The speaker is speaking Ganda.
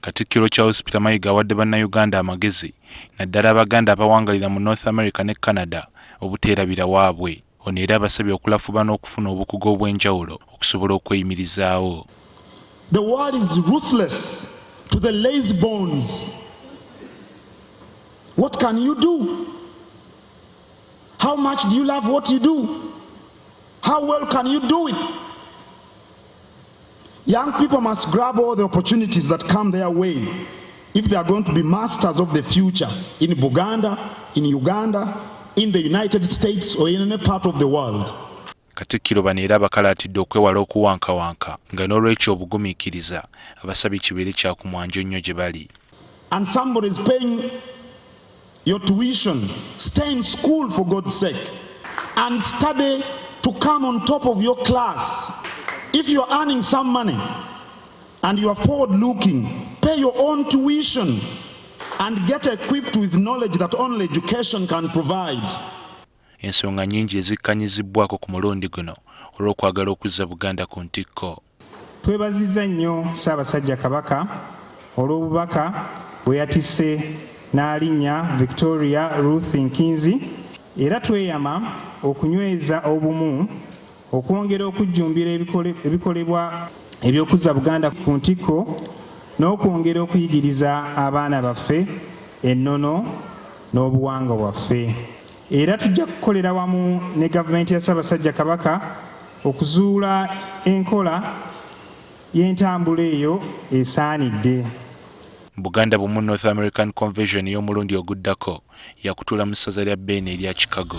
Katikkiro Charles Peter Mayiga awadde bannayuganda amagezi naddala abaganda abawangalira mu North America ne Canada obuteerabira waabwe. Ono era abasabye okulafuba n'okufuna obukugu obw'enjawulo okusobola okweyimirizaawo. The world is ruthless to the lazy bones. What can you do? How much do you love what you do? How well can you do it? Young people must grab all the opportunities that come their way if they are going to be masters of the future in Buganda, in Uganda, in the United States or in any part of the world. Katikkiro bano era bakalaatidde okwewala okuwankawanka nga n'olwekyo obugumiikiriza abasabye kibeere kya ku mwanjo nnyo gye bali. And somebody is paying your tuition. Stay in school for God's sake and study to come on top of your class. If you are earning some money and you are forward-looking, pay your own tuition and get equipped with knowledge that only education can provide. Ensonga nnyingi ezikkanyizibbwako ku mulundi guno olw'okwagala okuzza Buganda ku ntikko. Twebazizza nnyo Ssaabasajja Kabaka olw'obubaka bwe yatisse n'alinnya Victoria Ruth Nkinzi, era tweyama okunyweza obumu, okwongera okujjumbira ebikolebwa eby'okuzza Buganda ku ntikko n'okwongera okuyigiriza abaana baffe ennono n'obuwangwa bwaffe. Era tujja kukolera wamu ne gavumenti ya Ssaabasajja Kabaka okuzuula enkola y'entambula eyo esaanidde. Buganda bumu North American Convention y'omulundi oguddako yakutula mu ssaza lya Bene erya Chicago.